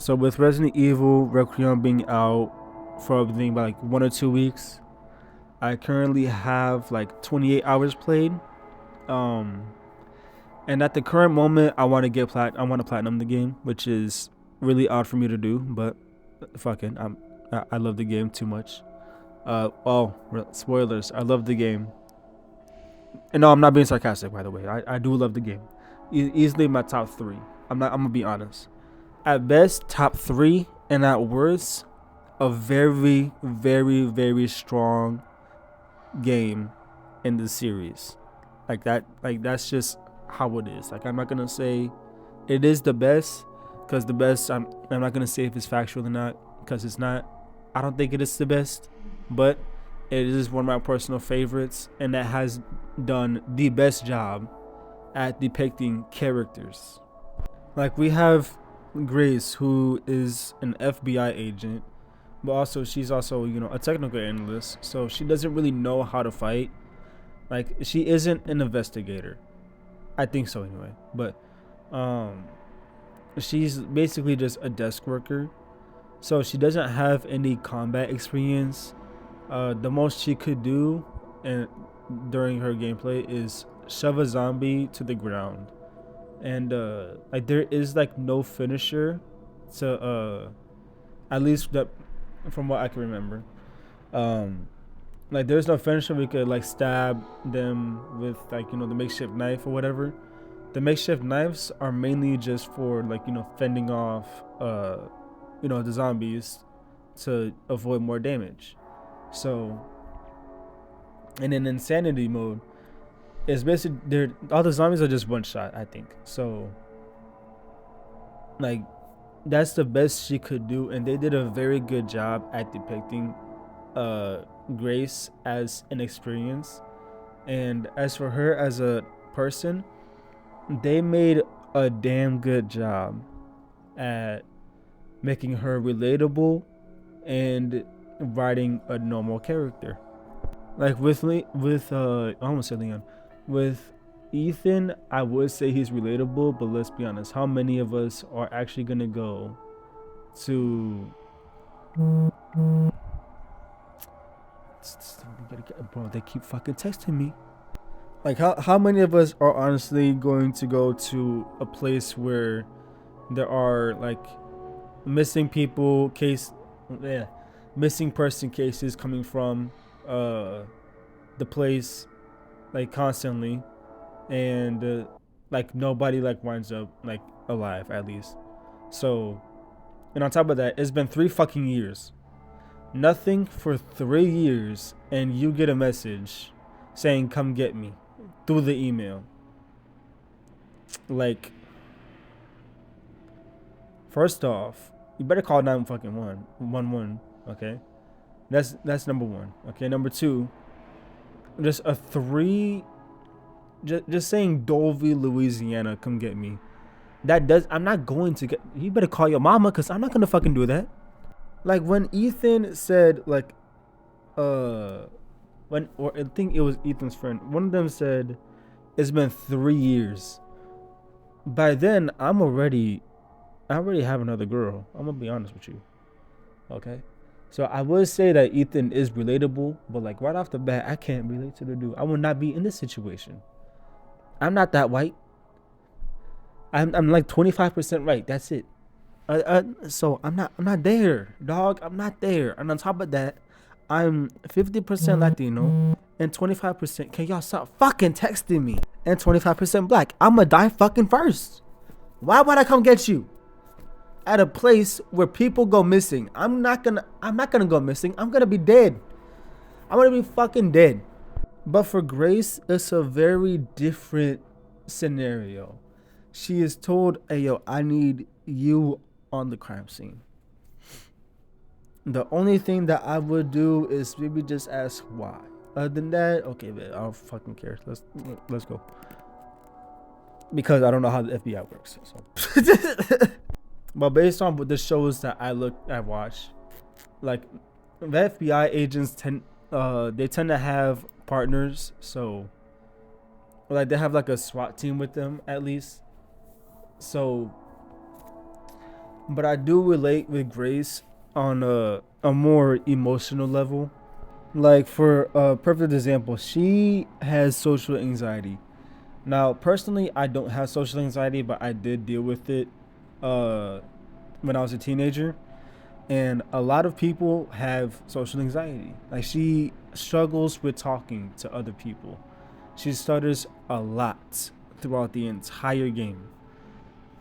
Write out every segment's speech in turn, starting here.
So with Resident Evil Requiem being out for I think about like 1 or 2 weeks, I currently have like 28 hours played. Um, and at the current moment, I want to I want to platinum the game, which is really odd for me to do, but fucking, I love the game too much. Spoilers. I love the game, and no, I'm not being sarcastic. By the way, I do love the game. Easily my top three. I'm not. I'm gonna be honest. At best, top three, and at worst, a very, very, very strong game in the series. Like that. Like that's just how it is. Like I'm not gonna say it is the best, because the best. I'm not gonna say if it's factual or not, because it's not. I don't think it is the best, but it is one of my personal favorites, and that has done the best job at depicting characters. Like we have Grace, who is an FBI agent, but also she's also a technical analyst, so she doesn't really know how to fight. Like she isn't an investigator. I think so anyway, but she's basically just a desk worker, so she doesn't have any combat experience. The most she could do and during her gameplay is shove a zombie to the ground, and like there is like no finisher to at least that from what I can remember. Like there's no finisher we could like stab them with like the makeshift knife or whatever. The makeshift knives are mainly just for like fending off the zombies to avoid more damage. So, and in insanity mode, it's basically all the zombies are just one shot, I think. So, like, that's the best she could do, and they did a very good job at depicting Grace as an experience. And as for her as a person, they made a damn good job at making her relatable and writing a normal character. Like I almost said Leon. With Ethan, I would say he's relatable, but let's be honest, how many of us are actually gonna go to bro, they keep fucking texting me. Like how many of us are honestly going to go to a place where there are like missing people case missing person cases coming from the place like constantly, and like nobody like winds up like alive at least. So, and on top of that, it's been 3 fucking years, nothing for 3 years, and you get a message saying come get me through the email. Like, first off, you better call 911. Okay, that's number one. Okay, number two, just a three, just saying Dolby, Louisiana, come get me. That does. I'm not going to get. You better call your mama, cause I'm not gonna fucking do that. Like when Ethan said like, when or I think it was Ethan's friend. One of them said, "It's been 3 years." By then, I already have another girl. I'm gonna be honest with you. Okay. So I would say that Ethan is relatable, but like right off the bat, I can't relate to the dude. I will not be in this situation. I'm not that white. I'm like 25% right. That's it. So I'm not there, dog. I'm not there. And on top of that, I'm 50% Latino and 25%. Can y'all stop fucking texting me? And 25% black. I'ma die fucking first. Why would I come get you at a place where people go missing? I'm not gonna go missing. I'm gonna be dead. I'm gonna be fucking dead. But for Grace, it's a very different scenario. She is told, "Hey yo, I need you on the crime scene." The only thing that I would do is maybe just ask why. Other than that, okay, man, I don't fucking care. Let's go. Because I don't know how the FBI works. So. But based on the shows that I watch, like the FBI agents tend to have partners, so like they have like a SWAT team with them at least. So but I do relate with Grace on a more emotional level. Like for a perfect example, she has social anxiety. Now, personally, I don't have social anxiety, but I did deal with it uh, when I was a teenager. And a lot of people have social anxiety. Like she struggles with talking to other people. She stutters a lot throughout the entire game.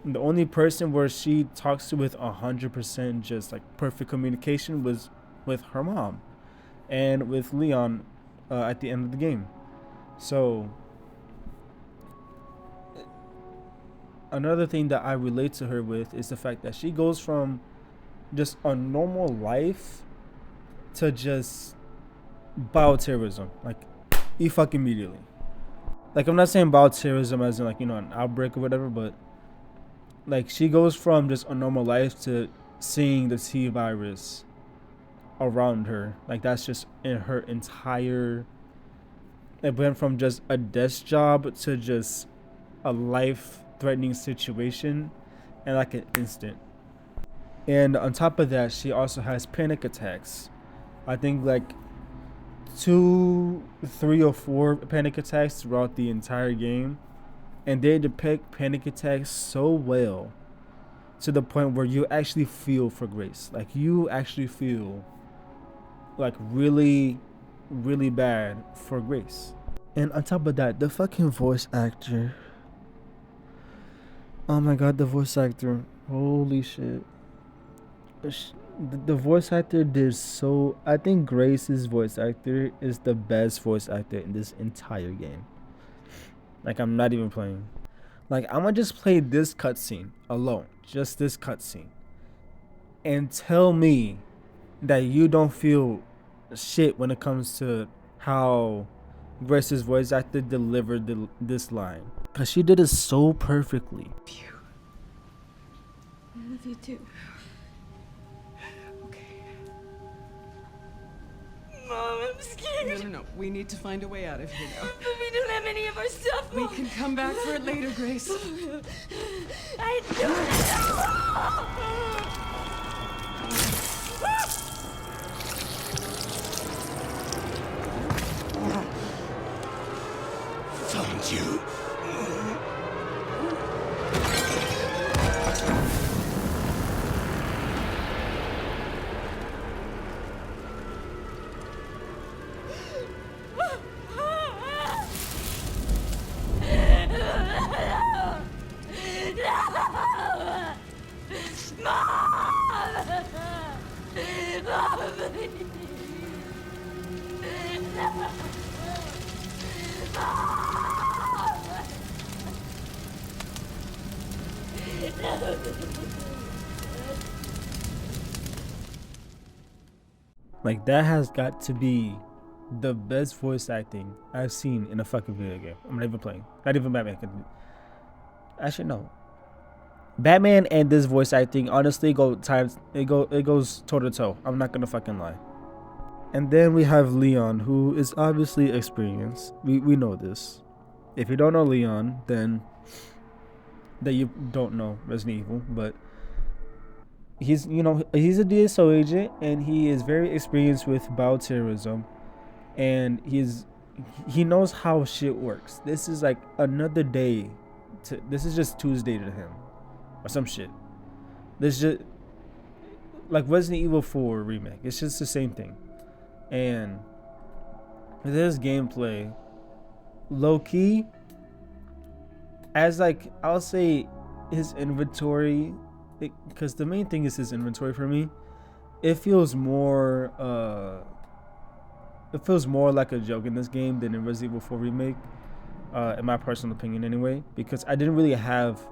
The only person where she talks to with 100% just like perfect communication was with her mom and with Leon at the end of the game. So another thing that I relate to her with is the fact that she goes from just a normal life to just bioterrorism, like fuck immediately. Like I'm not saying bioterrorism as in like an outbreak or whatever, but like she goes from just a normal life to seeing the T virus around her. Like that's just in her entire. It went from just a desk job to just a life-threatening situation, in like an instant. And on top of that, she also has panic attacks. I think like 2, 3, or 4 panic attacks throughout the entire game, and they depict panic attacks so well to the point where you actually feel for Grace. Like you actually feel like really, really bad for Grace. And on top of that, the fucking voice actor. Oh my god, the voice actor. Holy shit. The voice actor did so. I think Grace's voice actor is the best voice actor in this entire game. Like, I'm not even playing. Like, I'm gonna just play this cutscene alone. Just this cutscene. And tell me that you don't feel shit when it comes to how Grace's voice actor delivered this line. Because she did it so perfectly. Phew. I love you too. Okay. Mom, I'm scared. No. We need to find a way out of here now. But we don't have any of our stuff, We Mom. can come back for it later, Grace. I don't know. Found you. Like, that has got to be the best voice acting I've seen in a fucking video game. I'm not even playing. Not even Batman. Actually, no. Batman and this voice acting honestly it goes toe to toe. I'm not gonna fucking lie. And then we have Leon, who is obviously experienced. We know this. If you don't know Leon, then you don't know Resident Evil, but he's a DSO agent and he is very experienced with bioterrorism, and he knows how shit works. This is like another day this is just Tuesday to him or some shit. This just like Resident Evil 4 remake. It's just the same thing. And this gameplay, low key, as like I'll say his inventory, because the main thing is his inventory for me. It feels more like a joke in this game than in Resident Evil 4 remake, in my personal opinion anyway, because I didn't really have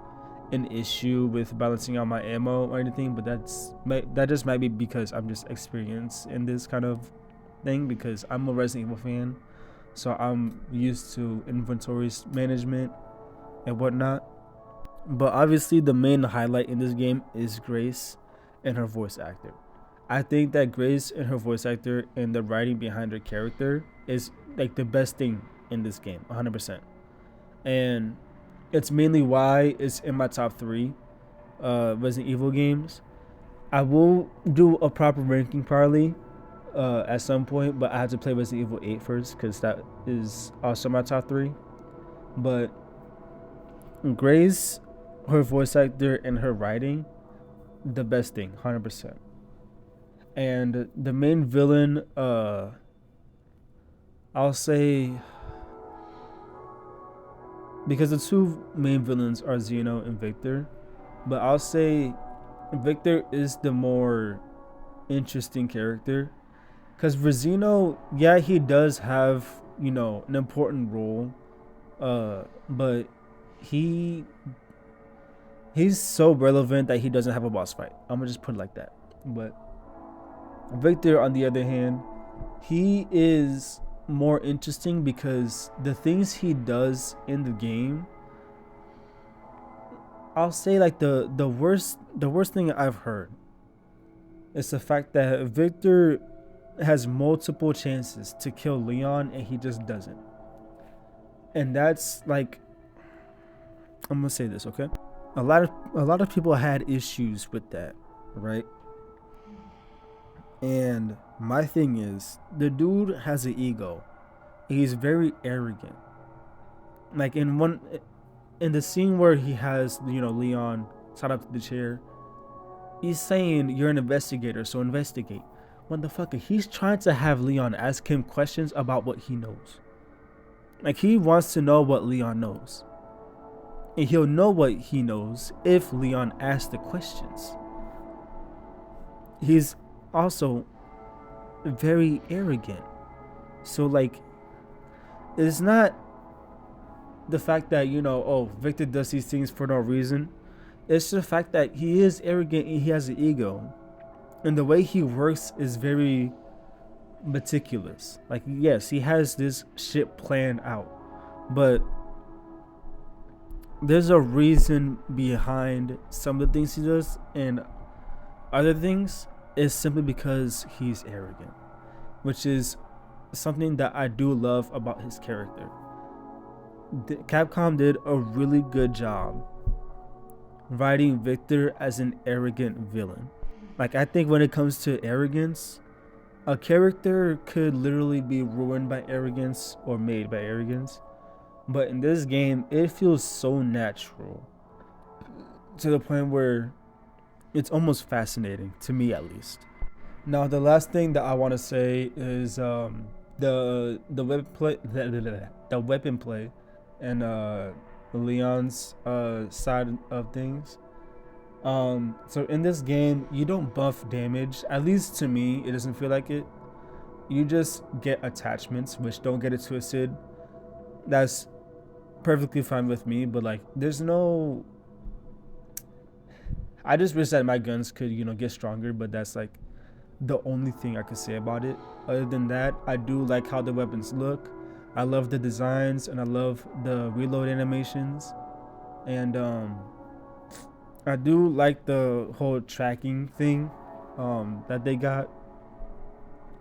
an issue with balancing out my ammo or anything, but that just might be because I'm just experienced in this kind of thing, because I'm a Resident Evil fan, so I'm used to inventory management and whatnot. But obviously the main highlight in this game is Grace and her voice actor. I think that Grace and her voice actor and the writing behind her character is like the best thing in this game, 100%. And it's mainly why it's in my top 3. Resident Evil games. I will do a proper ranking probably at some point, but I have to play Resident Evil 8 first because that is also my top 3. But Grace, her voice actor and her writing, the best thing, 100%. And the main villain, I'll say, because the two main villains are Xeno and Victor, but I'll say Victor is the more interesting character. Because for Xeno, yeah, he does have, an important role, but he's so relevant that he doesn't have a boss fight. I'm gonna just put it like that. But Victor, on the other hand, he is more interesting because the things he does in the game, I'll say like the worst thing I've heard is the fact that Victor has multiple chances to kill Leon and he just doesn't. And that's like, I'm gonna say this, okay? A lot of people had issues with that, right? And my thing is, the dude has an ego. He's very arrogant. Like in the scene where he has, Leon tied up to the chair, he's saying, "You're an investigator, so investigate." What the fuck? He's trying to have Leon ask him questions about what he knows. Like, he wants to know what Leon knows. And he'll know what he knows if Leon asks the questions. He's also very arrogant. So, like, it's not the fact that, Victor does these things for no reason. It's the fact that he is arrogant and he has an ego. And the way he works is very meticulous. Like, yes, he has this shit planned out, but there's a reason behind some of the things he does, and other things is simply because he's arrogant, which is something that I do love about his character. Capcom did a really good job writing Victor as an arrogant villain. Like, I think when it comes to arrogance, a character could literally be ruined by arrogance or made by arrogance. But in this game, it feels so natural to the point where it's almost fascinating, to me at least. Now, the last thing that I want to say is the weapon play and Leon's side of things. So in this game, you don't buff damage. At least to me, it doesn't feel like it. You just get attachments, which, don't get it twisted, that's perfectly fine with me. But like, there's no, I just wish that my guns could, get stronger, but that's like the only thing I could say about it. Other than that, I do like how the weapons look. I love the designs and I love the reload animations. And I do like the whole tracking thing that they got,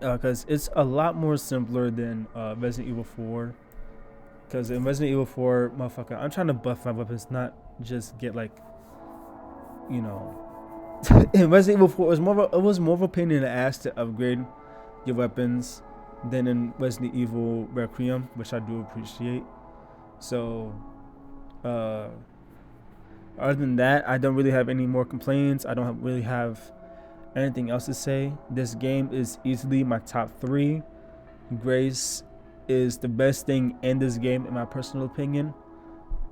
because it's a lot more simpler than Resident Evil 4. Because in Resident Evil 4, motherfucker, I'm trying to buff my weapons, not just get like, in Resident Evil 4, it was more of a pain in the ass to upgrade your weapons than in Resident Evil Requiem, which I do appreciate. So, other than that, I don't really have any more complaints. I don't really have anything else to say. This game is easily my top 3. Grace is the best thing in this game, in my personal opinion.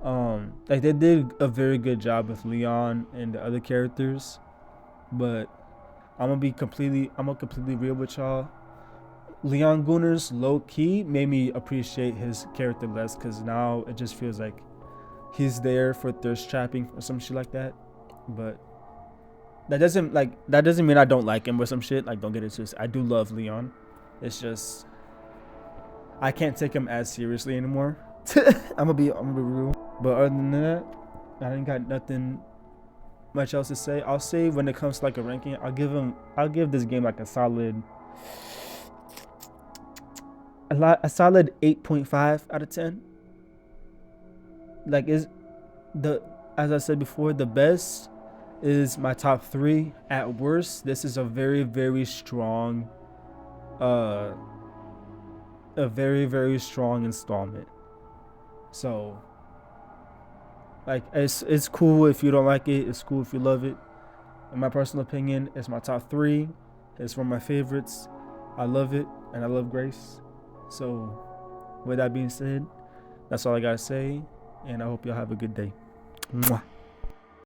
Like, they did a very good job with Leon and the other characters, but I'm gonna completely real with y'all. Leon Gunners, low key, made me appreciate his character less, because now it just feels like he's there for thirst trapping or some shit like that. But that doesn't mean I don't like him or some shit. Like, don't get it twisted. I do love Leon. It's just I can't take him as seriously anymore. I'm gonna be real. But other than that, I ain't got nothing much else to say. I'll say when it comes to like a ranking, I'll give this game like a solid 8.5 out of 10. Like, as I said before, the best is my top 3. At worst, this is a very, very strong, a very, very strong installment. So, like, it's cool if you don't like it. It's cool if you love it. In my personal opinion, it's my top 3. It's one of my favorites. I love it, and I love Grace. So, with that being said, that's all I gotta say, and I hope y'all have a good day. Mwah.